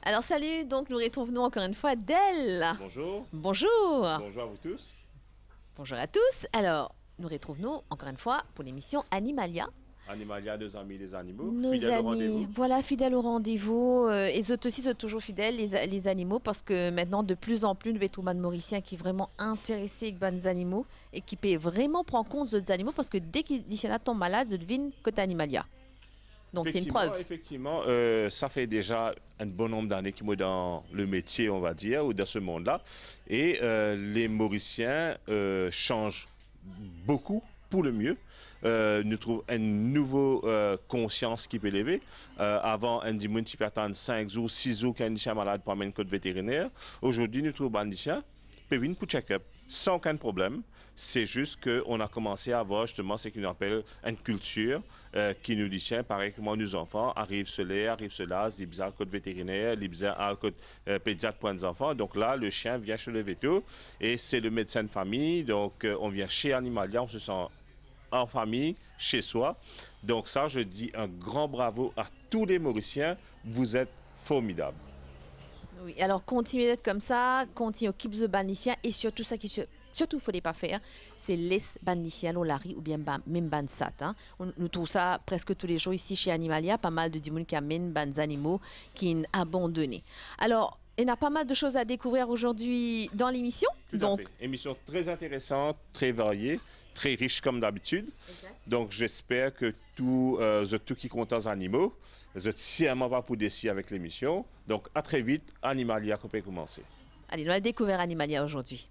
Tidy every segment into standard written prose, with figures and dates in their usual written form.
Alors salut, donc nous retrouvons encore une fois Del. Bonjour. Bonjour. Bonjour à vous tous. Bonjour à tous. Alors, nous retrouvons encore une fois pour l'émission Animalia. Animalia, nos amis les animaux. Nos Fidèles au amis, rendez-vous. voilà, fidèles au rendez-vous. Et eux aussi sont toujours fidèles, les animaux, parce que maintenant, de plus en plus, nous avons des Mauriciens qui est vraiment intéressé par les animaux et qui peut vraiment prendre compte des animaux, parce que dès qu'ils disent qu'ils tombent malades, ils devinent que c'est Animalia. Donc c'est une preuve. Effectivement, ça fait déjà un bon nombre d'années qu'ils sont dans le métier, on va dire, ou dans ce monde-là. Et les Mauriciens changent beaucoup pour le mieux. Nous trouvons une nouvelle conscience qui peut lever. Avant, un dimanche qui peut attendre 5 jours, 6 jours qu'un chien malade pour amener un code vétérinaire. Aujourd'hui, nous trouvons un chien peut venir pour check-up sans aucun problème. C'est juste qu'on a commencé à avoir justement ce qu'on appelle une culture qui nous dit, tiens, pareil que moi, nos enfants, arrive cela, arrive cela, ils bizarre code vétérinaire, ils bizarre code pédiatre pour les enfants. Donc là, le chien vient chez le véto et c'est le médecin de famille. Donc on vient chez Animalia, on se sent en famille, chez soi. Donc ça, je dis un grand bravo à tous les Mauriciens. Vous êtes formidables. Oui, alors continuez d'être comme ça, continuez au keep the baniciens et surtout ça qui surtout il ne faut pas faire, c'est les baniciens au lari ou bien même bansat. Hein. Nous trouvons ça presque tous les jours ici chez Animalia, pas mal de gens qui amènent des animaux qui sont abandonnés. Alors, il y a pas mal de choses à découvrir aujourd'hui dans l'émission. Tout à fait. Émission très intéressante, très variée, très riche comme d'habitude. Donc j'espère que tout qui compte aux animaux, vous êtes sciemment pas pour décider avec l'émission. Donc à très vite, Animalia qu'on peut commencer. Allez, nous allons découvrir Animalia aujourd'hui.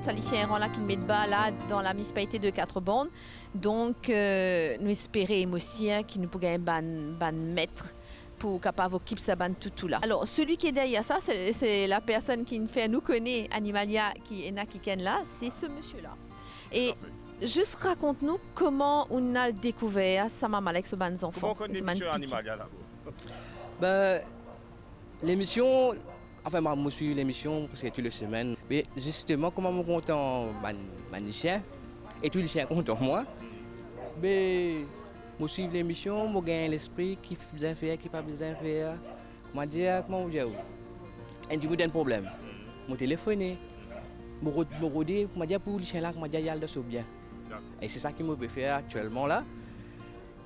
Saliciens là qui mettent bas là dans la municipalité de Quatre-Bornes. Donc nous espérons aussi qui nous pourrait ban maître pour capable occuper sa ban tout là. Alors celui qui est derrière ça, c'est la personne qui nous fait nous connaît Animalia qui est là, c'est ce monsieur là. Et juste raconte-nous comment on a découvert ça maman avec ce ban enfants. Comment on connaît Animalia là? Ben, l'émission. Enfin, moi, je suis l'émission parce que toutes les semaines. Mais justement, comment je compte en manicien et tous les chiens comptent en moi. Mais je suis l'émission, je gagne l'esprit qui fait faire, qui ne pas besoin faire. Je dis, comment je dis, il y a un problème. Je téléphone, je dis pour les chiens là, je dis, il y a le bien. Et c'est ça que je peux faire actuellement là.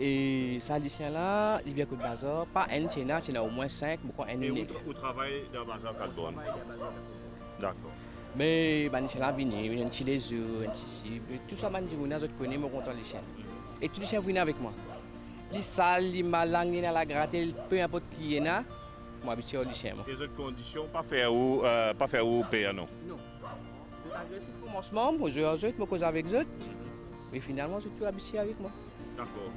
Et ça, les chiens là, ils viennent de bazar. Pas un chien là, il y en a au moins 5. Et vous travaillez dans Bazar Quatre-Bornes? D'accord. Mais les chiens là viennent, ils viennent les œufs, tout ça, je connais, je compte les chiens. Et tous les chiens viennent avec moi. Les sales, les malins, les la gratter, peu importe qui est là, je m'habitue aux chiens. Les autres conditions, pas faire ou payer, non? Non. Je suis agressif au commencement, je joue avec eux, je cause avec eux. Mais finalement, je suis tout habitué avec moi. D'accord.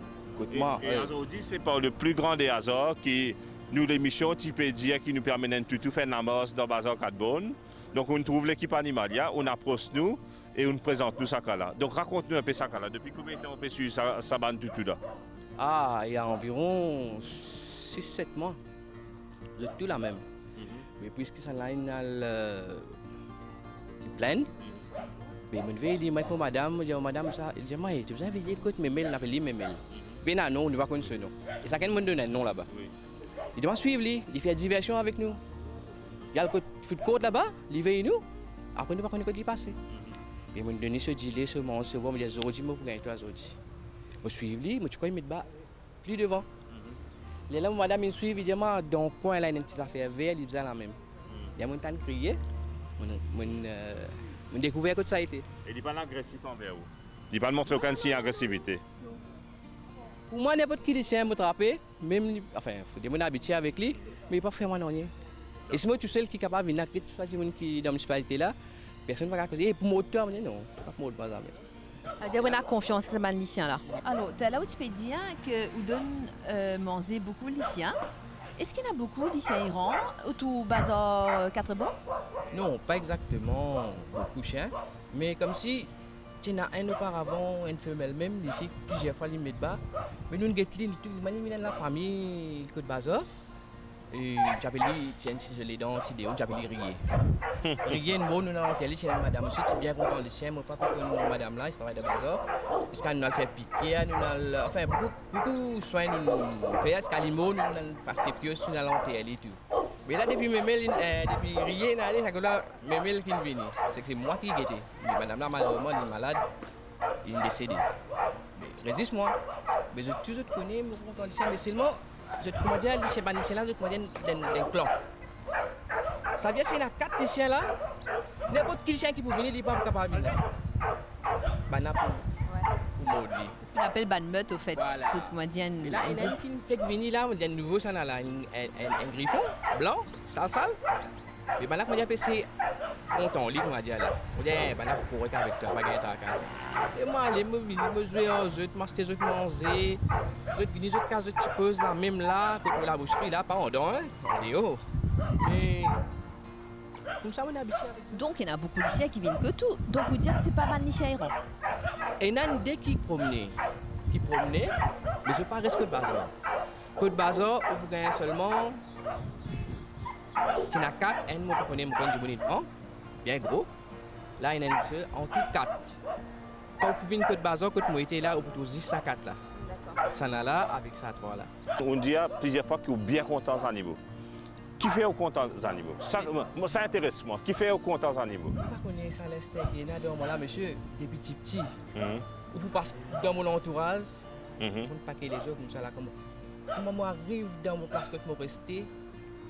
Et aujourd'hui, c'est par le plus grand des hasards qui nous l'émission Tipédia qui nous permet de tout faire Namos dans Bazar Quatre-Bornes. Donc on trouve l'équipe Animalia, on approche nous et on présente nous ça là. Donc raconte-nous un peu ça là. Depuis combien de temps on peut suivre ça bande tout là? Ah, il y a environ 6-7 mois. Vous êtes tout là même. Mais puisque ça là une pleine. Mais je vais dire madame, je dis madame ça, je dis mais tu vous avez dit écoute mes mails, on appelle les mails. Mais non, on ne va pas connaître ce nom. Et ça quand même donne un nom là-bas. Il doit suivre, il fait diversion avec nous. Il y a le foot court là-bas, il veille nous. Après, nous ne pouvons pas passer. Et je donne ce gilet, ce moment, ce moment, je dis, je vais gagner 3 autres. Je suis lui, je crois qu'il met plus devant. Les là, madame, il suit, il dit, dans le coin, là, il y a une petite affaire verte, il faisait la même. Il y a mon temps de crier, je découvert que ça a été. Et il n'est pas agressif envers vous. Il ne pas montrer aucun signe d'agressivité. Pour moi, n'importe qui chien me trapper, même, enfin, il faut habitué avec lui, mais il ne peut pas faire rien. Et si moi, tout seul qui est capable de venir, tout ça, qui est dans la municipalité là, personne ne va pas dire, pour moteur, non, pas pour moteur. C'est-à-dire qu'on a confiance que c'est lycéen là. Alors, là où tu peux dire que vous donne manger beaucoup de lycéens. Est-ce qu'il y en a beaucoup de lycéens Iran autour de Bazar 4 bons? Non, pas exactement beaucoup de chiens, mais comme si tu en as un auparavant, une femelle même, ici, plusieurs fois, ils mettent bas. Mais nous, nous avons la famille Côte Bazar. Et j'appelle lui, tiens, si je l'ai dans l'idée, j'appelle lui Rier. Rier, nous avons télé chez madame aussi, tu es bien content du chien, moi pas content de madame là, il travaille de Bazar. Parce qu'on a fait piquer, nous avons, enfin, beaucoup de soins, nous avons fait, parce qu'à l'IMO, nous avons passé pieux, nous avons télé et tout. Mais là, depuis Memel, depuis Rier, Memel qui est venu. C'est moi qui ai été. Madame là, malheureusement, elle est malade, il est décédé. Résiste-moi. Mais je toujours connais, je suis content du chien, mais seulement. Je te commande les chiens là, je te commande d'un clan. Ça vient s'il y a 4 chiens là, n'importe quel chien qui peut venir, il n'est pas capable de venir. Bana pour mordre. C'est ce qu'on appelle ban meute au fait. Voilà. Et là, il y a une qui fait venir là, il y a un nouveau ça là, un griffon blanc, sale. Mais bana quand il c'est content, lui comment dire là. On dit bana pour courir avec toi, pas gagner ta carte. Et moi, les me venir me jouer aux autres, m'acheter aux autres manger. Les autres venir aux autres cases, tu poses là même là, pour la boucherie là, pas en dents, hein. On dit oh. Mais comme ça, on est habitué avec ça. donc il y en a beaucoup de lycéens qui viennent que tout. Donc vous dites que c'est pas ban lycéen Iran. Et il y a une idée qui promenait, mais je ne pas reste Côte Bazar. Côte Bazar, vous gagnez seulement. Tu as 4, et moi, je connais mon bonnet bien gros. Là, il y en a en tout 4. Quand vous venez Côte Bazar, quand vous étiez là, vous pouvez 10 à 4 là. D'accord. Ça là, avec ça 3 là. On dit plusieurs fois qu'ils sont bien contents des animaux. Qui fait au content des animaux? Ça intéresse moi. Qui fait au content des animaux? Je ne sais pas qu'on est ça, il y en a dans là, monsieur, des petits. Mhm. Vous passez dans mon entourage, Mhm. vous ne paquez les autres comme ça là. Comment moi arrive dans mon place que je me restais,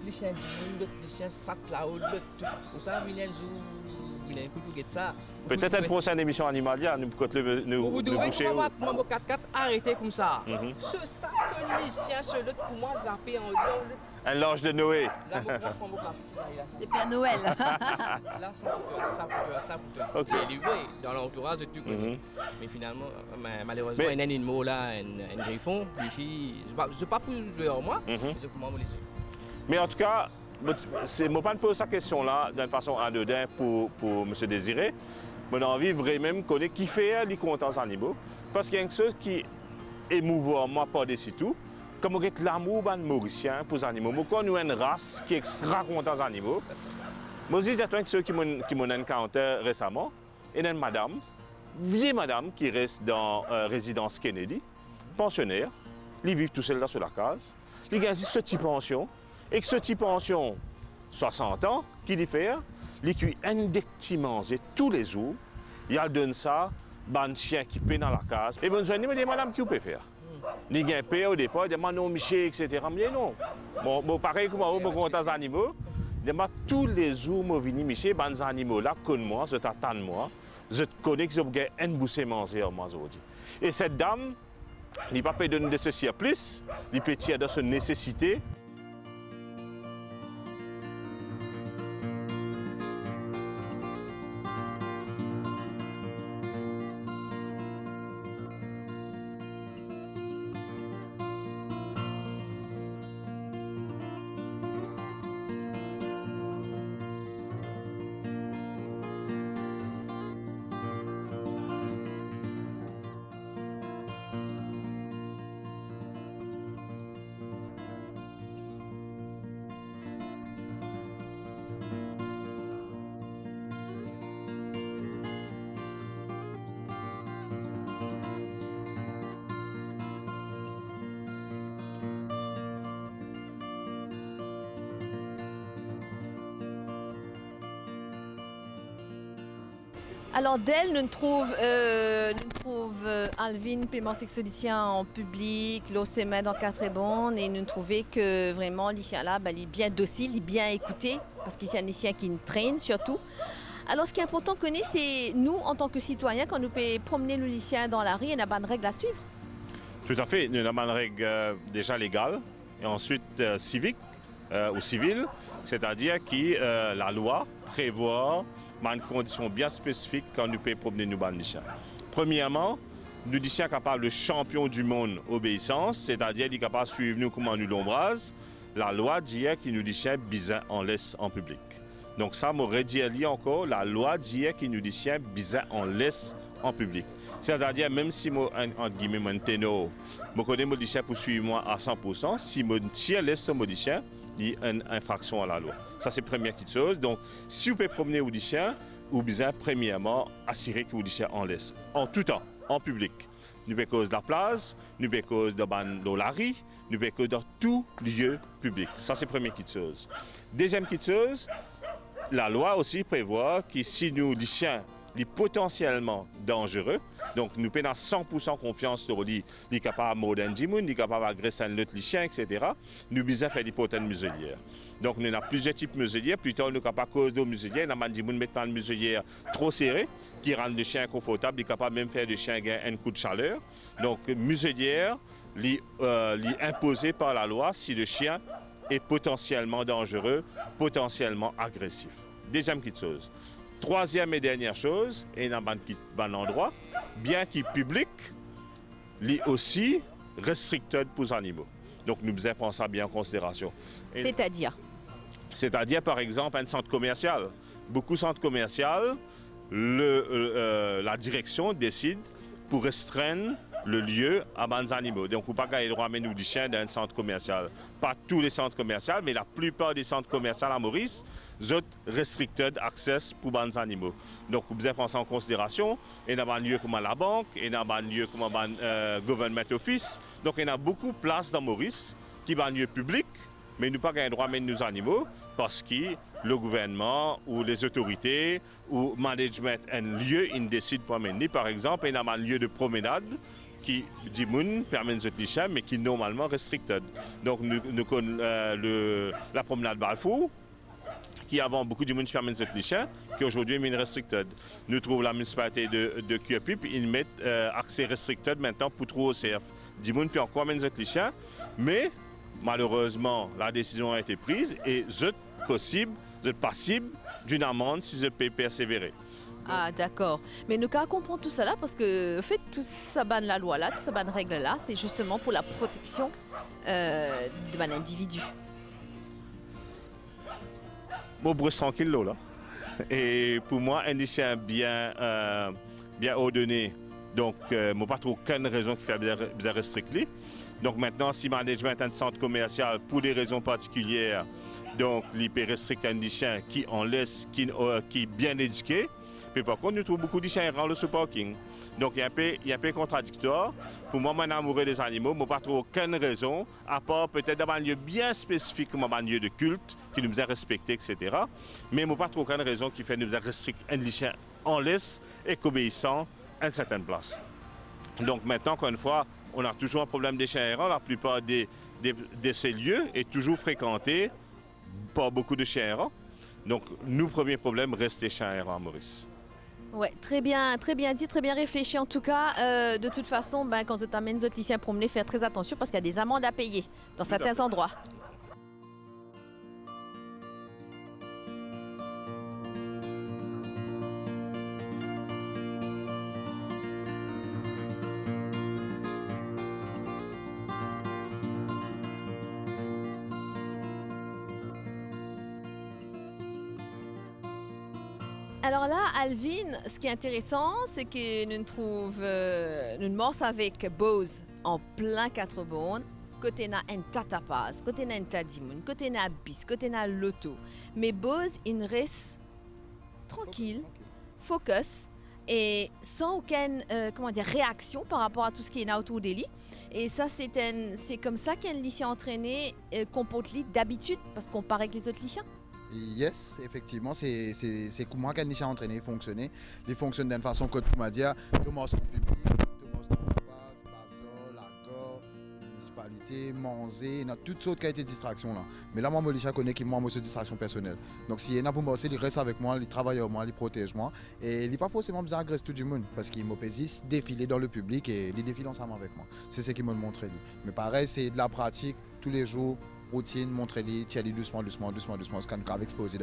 les chiens du les chiens sautent là-haut, tout. Vous pouvez venir un coup de ça. Peut-être une prochaine émission animalière, nous pouvons nous boucher. Moi, mon 4x4 arrêté comme ça. Mhm. Ce les chiens, ce l'autre pour moi zapper en dehors. Un l'ange de Noé. Là, je prends mon place. C'est Père Noël. Là, ça pour toi. Ok. Il est livré dans l'entourage de tout. Mhm. Mais finalement, malheureusement, il y a un animal là, un griffon. Ici, je ne sais pas pour jouer en moi, Mhm. mais je comment les yeux. Mais en tout cas, c'est moi pas de poser cette question-là d'une façon anodine pour M. Désiré. Mon envie vraiment de connaître qui fait les contents des animaux. Parce qu'il y a quelque chose qui émouvant moi par-dessus tout. Comme l'amour des Mauriciens pour les animaux. Moi, nous avons une race qui est extra contente des animaux. Moi aussi, j'ai ceux qui m'ont encounter récemment. Il y a une madame, vieille madame qui reste dans résidence Kennedy, pensionnaire. Ils vivent tout seul là sur la case. Ils gagnent ce type de pension. Et que ce type de pension, 60 ans, qui dit faire, il cuit un petit manger tous les jours. Il donne ça, un chien qui paie dans la case. Et bonne journée, me dit madame, qui peut faire? Il gagne paix au départ, il dit non, Michel, etc. Mais non. Bon, pareil comme moi, je compte les animaux. Tous les jours, je viens, Michel, les animaux là, connaissent moi, je t'attends moi. Je connais que je vais un boucher manger aujourd'hui. Et cette dame, il ne peut pas donner de ceci à plus, il peut tirer de sa nécessité. Alors d'elle, nous trouve Alvin paiement sexualisien en public, l'OCM dans 4 bonnes et nous trouvons que vraiment les chiens là, il est bien docile, il est bien écouté parce qu'il y a des chiens qui nous traînent surtout. Alors ce qui est important qu'on ait, c'est nous en tant que citoyens, quand nous pouvons promener nos chiens dans la rue, il y a une règle à suivre. Tout à fait, nous avons une règle déjà légale et ensuite civique ou civile, c'est-à-dire que la loi prévoit une condition bien spécifique quand nous pouvons promener nos chiens. Premièrement, nous sommes capables de champion du monde obéissance, c'est-à-dire qu'il est capable de suivre nous comme nous l'ombrage. La loi dit que nous disons bizarre en laisse en public. Donc ça m'aurait dit encore, la loi dit que nous disons bizarre en laisse en public. C'est-à-dire même si moi entre guillemets mon ténor, je connais mon chien pour suivre moi à 100%, si mon chien laisse mon chien, il y a une infraction à la loi. Ça c'est la première chose. Donc si vous pouvez promener au chien, ou bien premièrement assurer que vous chien en laisse en tout temps, en public. Nous pouvons cause de la place, nous pouvons cause de la rue, nous pouvons cause dans tout lieu public. Ça c'est la première chose. Deuxième chose, la loi aussi prévoit que si nous les chiens sont potentiellement dangereux, donc nous prenons 100% confiance sur lui, il est capable de mordre un dimoun, il est capable d'agresser un autre chien, etc. Nous besoin faire des potins muselières. Donc nous avons plusieurs types de muselières. Plus tard, nous sommes capables de cause de muselières. Nous avons des dimoun mettre une muselière trop serrée qui rend le chien confortable, il est capable même de faire le chien un coup de chaleur. Donc muselière, imposée par la loi si le chien est potentiellement dangereux, potentiellement agressif. Deuxième chose. Troisième et dernière chose, et dans un endroit, bien qu'il public, il aussi restricted pour les animaux. Donc nous devons prendre ça bien en considération. C'est-à-dire? C'est-à-dire par exemple un centre commercial. Beaucoup de centres commerciaux, la direction décide pour restreindre le lieu à des animaux. Donc, on ne peut pas ramener nous du chien dans un centre commercial. Pas tous les centres commerciaux, mais la plupart des centres commerciaux à Maurice, ont restricted access pour des animaux. Donc, vous devez prendre ça en considération. Il y a un lieu comme la banque, il y a un lieu comme un government office. Donc, il y a beaucoup de places dans Maurice qui sont un lieu public, mais nous n'avons pas le droit de mettre nos animaux parce que le gouvernement ou les autorités ou le management un lieu, ils décident pour amener. Par exemple, il y a un lieu de promenade qui dit permet de chiens, mais qui est normalement restricted. Donc, la promenade Balfour, qui avant beaucoup de monde permet de chiens, qui aujourd'hui est restricted. Nous trouvons la municipalité de Cuepip, ils mettent accès restricted maintenant pour trop OCF. Du monde peut encore mettre de chiens, mais malheureusement, la décision a été prise et vous êtes passible d'une amende si vous pouvez persévérer. Ah d'accord. Mais nous comprendre tout ça là parce que fait tout ça banne la loi là, tout ça banne règle là, c'est justement pour la protection de l'individu. Bon, Bruce tranquille là. Et pour moi, un chien bien ordonné. Donc, je n'ai pas trop aucune raison qui fait bien restricter. Donc maintenant, si le management d'un centre commercial, pour des raisons particulières, donc il peut restricter un chien qui en laisse, qui est bien éduqué. Mais par contre, nous trouvons beaucoup de chiens errants sur le parking. Donc il y a un peu contradictoire. Pour moi, je suis amoureux des animaux, je n'ai pas trop aucune raison, à part peut-être dans un lieu bien spécifique, comme un lieu de culte, qui nous a respecté, etc. Mais je n'ai pas trop aucune raison qui fait nous restricter un chien en laisse et qu'obéissant à une certaine place. Donc maintenant, encore une fois, on a toujours un problème des chiens errants. La plupart de ces lieux est toujours fréquenté par beaucoup de chiens errants. Donc, nous, premier problème, reste les chiens errants à Maurice. Ouais, très bien dit, très bien réfléchi en tout cas. De toute façon, quand vous amènez les chiens promener, faire très attention parce qu'il y a des amendes à payer dans certains endroits. Alors là, Alvin, ce qui est intéressant, c'est que nous trouvons une morse avec Bose en plein 4 bornes. Côté na un tatapaz, côté na un tadimoun, côté na bis, côté na loto. Mais Bose, il reste tranquille, focus et sans aucune réaction par rapport à tout ce qui est autour de lui. Et ça, c'est comme ça qu'un lycée entraîné comporte d'habitude, parce qu'on paraît avec les autres lycéens. Yes, effectivement, c'est comment qu'un niche a entraîné, fonctionné. Il fonctionne d'une façon que tu m'as dit, Thomas en public, Thomas en base, Basol, Accord, municipalité, Manzé, il y a toutes sortes qui ont été distractions là. Mais là, moi, je connais qui moi, c'est distraction personnelle. Donc, s'il y en a pour moi aussi, il reste avec moi, il travaille avec moi, il protège moi. Et il n'est pas forcément besoin d'agresser tout le monde parce qu'il m'a défiler dans le public et il défile ensemble avec moi. C'est ce qu'il m'a montré. Mais pareil, c'est de la pratique tous les jours. Routine, montrer-les, tiens-les doucement, ce qu'on a exposé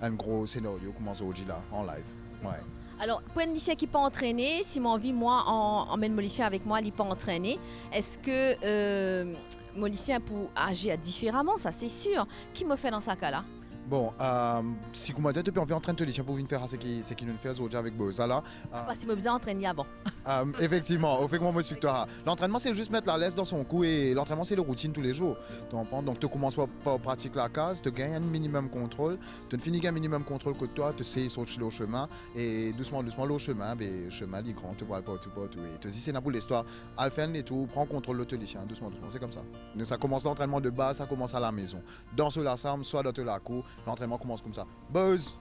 un gros scénario, comme on dit là, en live. Ouais. Alors, pour un lycéen qui peut entraîner, si mon envie, moi, emmène mon lycéen avec moi, il peut entraîner. Est-ce que mon lycéen peut agir différemment? Ça, c'est sûr. Qui me fait dans ce cas-là? Bon, si vous m'avez dit, tu peux en train de te dire pour venir faire ce qu'il nous fait aujourd'hui avec Boza là. Parce qu'il m'a besoin d'entraîner avant. Effectivement, au fait que moi, je l'entraînement, c'est juste mettre la laisse dans son cou et l'entraînement, c'est la routine tous les jours. Donc, tu commences par pratiquer la case, tu gagnes un minimum contrôle, tu finis un minimum contrôle que toi, tu sais sur le chemin et doucement, le chemin, le chemin, il est grand, tu vois pas tout. Et tu dis, c'est pour l'histoire, Alphen et tout, prends contrôle de l'autolycien, doucement, c'est comme ça. Donc, ça commence l'entraînement de base, ça commence à la maison. Dans ce l'ensemble, soit dans la cour. L'entraînement commence comme ça. Buzz.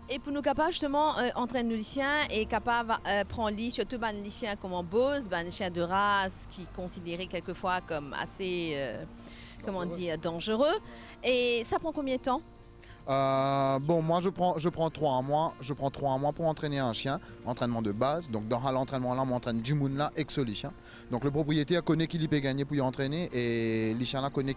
Et pour nous capables justement entraîner nos lycéens et capables prendre lit surtout les lycéens comme en Buzz, les lycéens de race qui considérés quelquefois comme assez comment dire dangereux. Et ça prend combien de temps? Bon, moi je prends 3 mois. Je prends 3 mois pour entraîner un chien, entraînement de base. Donc dans l'entraînement là, on m'entraîne du monde là, ex le chien. Donc le propriétaire connaît qu'il peut gagner pour y entraîner et les chiens là connaît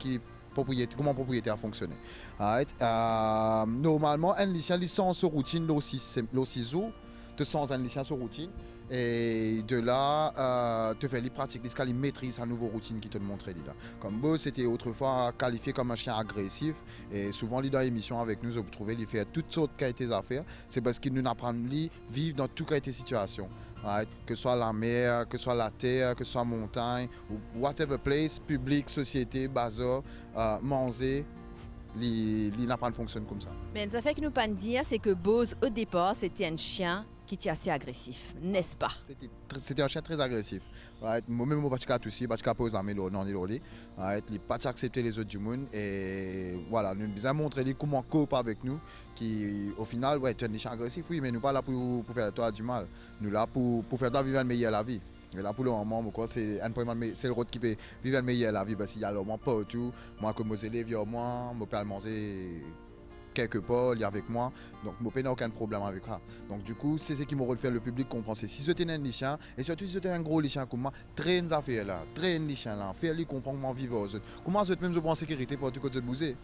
comment propriétaire fonctionne. Normalement, un lycéen licence sur routine, l'OCISO, te sens un lycéen sur routine. Et de là, te fait les pratiques, il maîtrise sa nouvelle routine qui te montrait là. Comme Beau, c'était autrefois qualifié comme un chien agressif. Et souvent, dans l'émission avec nous, vous trouvez, il fait toutes sortes de qualités d'affaires. C'est parce qu'il nous apprend à vivre dans toutes qualités de situation. Right? Que ce soit la mer, que ce soit la terre, que ce soit la montagne, ou whatever place, public, société, bazar, manger, il apprend à fonctionner comme ça. Mais ça fait que nous pas dire, c'est que Bose, au départ, c'était un chien qui était assez agressif, n'est-ce pas? C'était un chien très agressif. Right? Moi-même, je ne peux pas poser la main dans l'île. Right? Il n'a pas accepté les autres du monde. Et voilà, nous avons montré comment cope avec nous. Qui, au final, ouais, tu es un chien agressif, oui, mais nous ne sommes pas là pour faire toi du mal. Nous sommes là pour faire toi vivre une meilleure la vie. Et là, pour le moment, c'est le rôle qui peut vivre une meilleure la vie. Parce qu'il y a le moment partout. Moi, comme mes élèves, moi, je peux manger quelque part, il est avec moi, donc je n'ai aucun problème avec ça. Donc du coup, c'est ce qui me fait le public comprendre. Si c'était un lycéen, et surtout si c'était un gros lycéen comme moi, traîne les affaires là, traîne les lycéens là, faire les comprendre comment vivre aux autres. Comment vous êtes même en sécurité pour tout côté de bouger.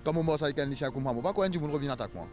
Comme on bosse avec un lycéen comme moi, je ne vais pas quand on revient attaquer moi.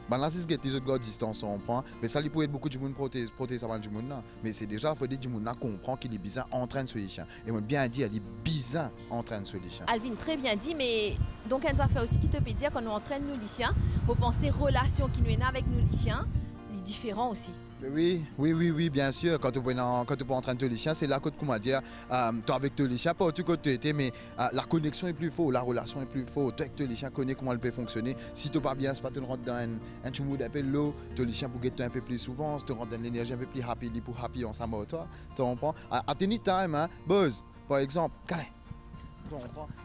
Ben là, si les autres gars distance, on prend. Mais ça, il peut être beaucoup de monde protéger ça du monde là. Mais c'est déjà, il faut dire que du monde là comprend qu'il est bizarre en train de se lycéen. Et moi, bien dit, il est bizarre en train de se lycéen. Alvin, très bien dit, mais donc, elle a fait aussi qui te peut dire quand nous entraîne nos lycéens, pour penser relation qui nous est avec nos lycéens, il est différent aussi. Oui, bien sûr. Quand tu es en train de te lycéen, c'est là que tu vas dire, tu es avec te lycéen, pas tout côté tu étais, mais la connexion est plus forte, la relation est plus forte. Tu avec te lycéen, connais comment elle peut fonctionner. Si tu n'es pas bien, c'est pas te rentrer dans un petit mood un peu low, te lycéen pour guetter un peu plus souvent, te rendre dans l'énergie un peu plus happy pour happy ensemble avec toi. Tu comprends? À any time, hein, Buzz, par exemple, câlin.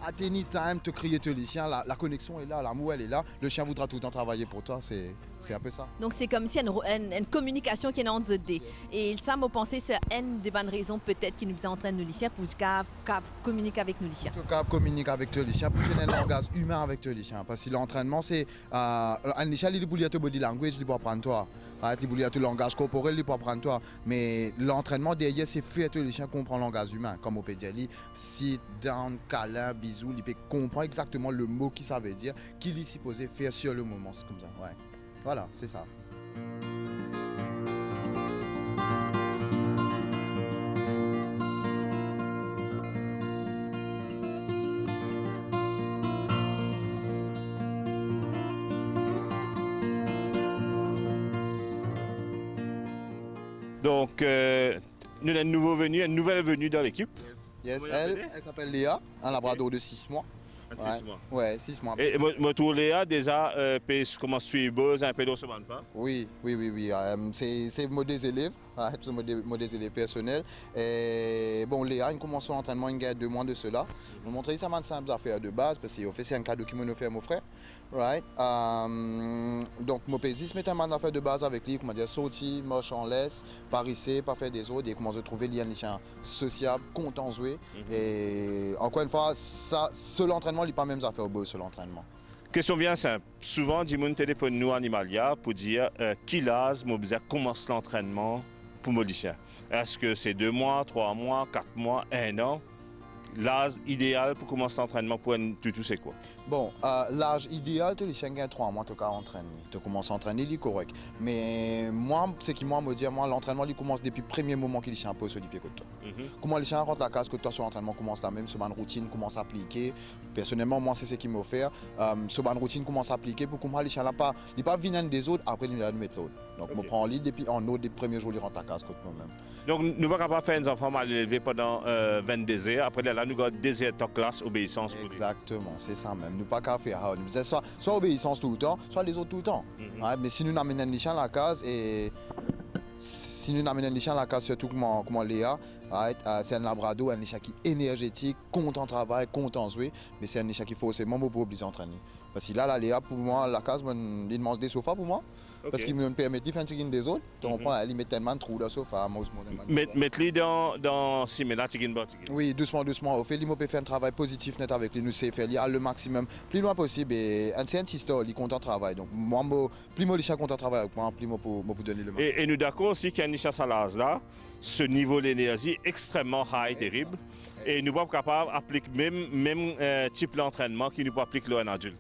À any time, te crier te lycéen, la connexion est là, l'amour elle est là, le chien voudra tout le temps travailler pour toi, c'est un peu ça. Donc c'est comme si une communication qui est entre les deux. Et ça, moi, pensé, c'est une des bonnes raisons peut-être qui nous entraîne nos lycéens pour communiquer avec nos lycéens. Communiquer avec nos lycéens pour tenir un langage humain avec nos lycéens. Parce que l'entraînement, c'est un lycéen, il peut te body language, il peut apprendre toi. Il peut tout langage corporel, il peut apprendre toi. Mais l'entraînement derrière, c'est faire que les lycéens comprennent le langage humain. Comme on peut dire, sit down, câlin, bisous, il peut comprendre exactement le mot qu'il savait dire, qu'il est supposé faire sur le moment. C'est comme ça. Ouais. Voilà, c'est ça. Donc, nous avons une nouvelle venue dans l'équipe. Yes. Elle s'appelle Léa, un labrador de 6 mois. 6 mois. Ouais, 6 mois. Et mon Léa, déjà, comment suivre Buzz un peu dans ce moment pas? Oui. C'est des élèves. Pour me désirer personnel. Et bon, Léa, il commence son entraînement il y a 2 mois de cela. Je vais montrer ça m'a simple affaire de base parce que c'est un cadeau qui m'a offert mon frère. Right? Donc, mon pays, je mets un affaire de base avec lui, comment dire, sortir, marche en laisse, pas risser, pas faire des autres, et comment je trouver les gens sociables, content de jouer. Et encore une fois, ça, seul entraînement, il n'est pas même affaire au beau, seul entraînement. Question bien simple. Souvent, dis-moi, téléphone nous Animalia pour dire qui l'âge, commence l'entraînement pour mon chien. Est-ce que c'est 2 mois, 3 mois, 4 mois, 1 an? L'âge idéal pour commencer l'entraînement pour un tutu, c'est quoi? Bon, l'âge idéal, tu as 3 mois, tu as entraîné. Tu commences à entraîner, il est correct. Mais moi, ce qui me dit, l'entraînement, il commence depuis le premier moment qu'il est un peu sur les pieds que toi. Comment les chiens rentrent la case que toi sur l'entraînement commence la même, sur ma routine commence à appliquer. Personnellement, moi, c'est ce qui m'a offert. Sur ma routine commence à appliquer pour que moi, les chiens pas venir des autres, après, il va mettre l'autre. Donc, je prends en ligne depuis en autre, des premiers jours, il rentre la case que moi-même. Donc, nous ne pouvons pas faire un enfant mal élevé pendant 22 heures. Après, là, nous avons désert en classe, obéissance. Exactement, c'est ça même. Nous pas qu'à faire. Nous faisons soit obéissance tout le temps, soit les autres tout le temps. Mais si nous amenons les chiens à la case, et si nous amenons les chiens à la case, surtout comme Léa, c'est un labrador, un chien qui est énergétique, content de travail, content de jouer, mais c'est un chien qui faut forcément pour obliger à entraîner. Parce que là, Léa, pour moi, la case, il mange des sofas pour moi. Parce qu'il me permet de faire des autres. Donc, il met tellement de trous dans le sofa. Mettez-les dans Simena, oui, doucement, doucement. Au fait, il peut faire un travail positif net avec lui. Nous savons faire le maximum, plus loin possible. Et c'est un histoire, il est content de travail. Donc, moi, plus moi, je suis content de travailler avec moi, plus moi, pour donner le maximum. Et nous d'accord aussi qu'il y a une chasse à l'âge là, ce niveau d'énergie extrêmement high, terrible. Et nous ne sommes pas capables d'appliquer même type d'entraînement qu'il nous peut appliquer un adulte.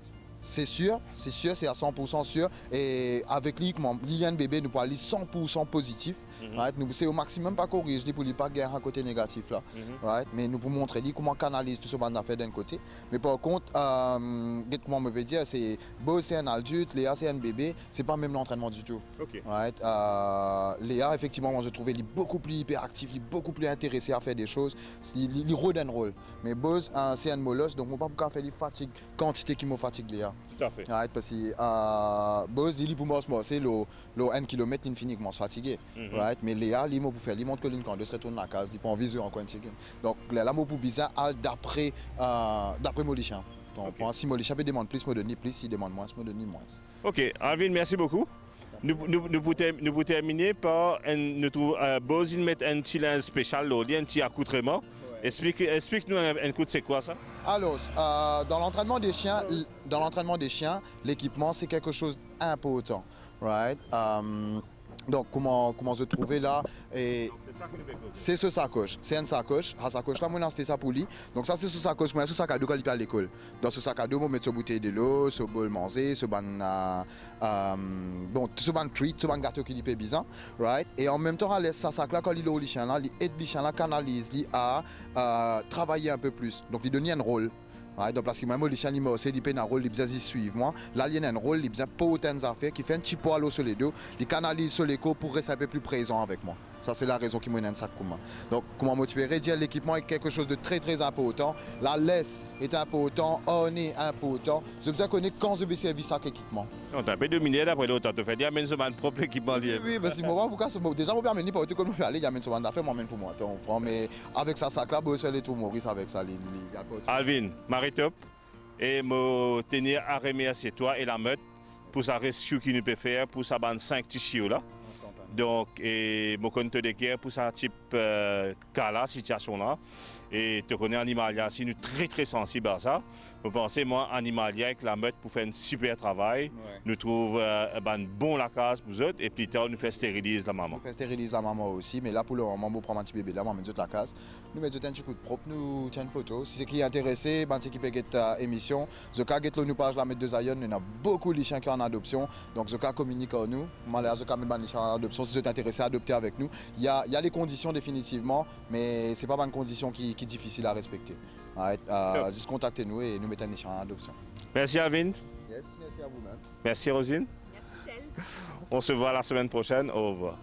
C'est sûr, c'est à 100% sûr. Et avec lui, l'IN bébé, nous parlons 100% positif. C'est au maximum pas corrigé pour ne pas gagner un côté négatif là. Mais nous pouvons montrer comment canaliser tout ce qu'on a fait d'un côté. Mais par contre, comment me peut dire, c'est Beau c'est un adulte, Léa c'est un bébé, c'est pas même l'entraînement du tout. Léa, effectivement, moi je trouvais beaucoup plus hyperactif, beaucoup plus intéressé à faire des choses. Il rôde un rôle. Mais Beau c'est un molosse, donc on ne peut pas faire les fatigues, quantité qui me fatigue Léa. Tout à fait. Parce que Buzz, il pour moi, c'est le 1 km, il finit comment se fatiguer. Mais Léa, il pour faire, il montre que l'une quand il se retourne la case, il prend en visu en coin de chicken. Donc là, pour bizarre d'après Molichin. Donc si Molichin peut demander plus, me donne plus, s'il demande moins, me donne moins. Ok, Alvin, merci beaucoup. Nous pouvons terminer par Buzz, il met un petit linge spécial, un petit accoutrement. Explique-nous un coup de c'est quoi ça? Alors, dans l'entraînement des chiens, l'équipement c'est quelque chose d'important. Donc, comment se trouver là? C'est ce sacoche. C'est une sacoche. La sacoche là, moi, c'était ça pour lui. Donc, ça, c'est ce sacoche. Moi, ce sac à dos quand il est à l'école. Dans ce sac à dos, on met une bouteille de l'eau, ce bol manger, ce treat, ce gâteau qui est bizarre. Et en même temps, ce sac là, quand il est au chien là, il aide les chiens là, canalise, à travailler un peu plus. Donc, il donne un rôle. Donc, parce que même les chiens, il peut un rôle, il suivre moi. Là, il y a un rôle, il a potentes affaires qui fait un petit poil sur les deux, il canalise sur l'écho pour rester un peu plus présent avec moi. Ça, c'est la raison qui me donne un sac pour moi. Donc, comment motiver, dire l'équipement est quelque chose de très très important. La laisse est important, on est important. Je me connais quand je vais servir ça équipement. On t'a fait 2 minutes après l'autre, tu fais dire, amène ce propre équipement. Oui, parce que moi, déjà, je vais amener pas autre que je vais aller, il y a une seconde d'affaires, moi-même pour moi. Mais avec ça, sac là, je vais aller tout Maurice avec ça. Alvin, Marie-Top, et me tenir à remercier toi et la meute pour sa rescue qu'il nous peut faire, pour sa bande 5 petits chiots là. Donc, et je compte de guerre pour ce type cas là, situation là. Et tu connais Animalia, si nous très très sensibles à ça. Je pense moi, Animalia avec la meute pour faire un super travail. Nous trouvons bon la case pour eux et plus tard nous faisons stériliser la maman. Nous faisons stériliser la maman aussi, mais là pour le moment, on prend un petit bébé là, on met la case. Nous mettons un petit coup de propre, nous tiens une photo. Si c'est qui est intéressé, c'est qui peut get émission. Je cas get nous page la mettre de Zion, il y a beaucoup de chiens qui sont en adoption. Donc je cas communique à nous. Moi je cas mettre les chiens en adoption si vous êtes intéressé à adopter avec nous. Il y a les conditions définitivement, mais c'est pas une condition qui est difficile à respecter. Juste contactez-nous et nous mettons les chiens en adoption. Merci Alvin. Yes, merci à vous-même. Merci Rosine. Merci Tel. On se voit la semaine prochaine. Au revoir.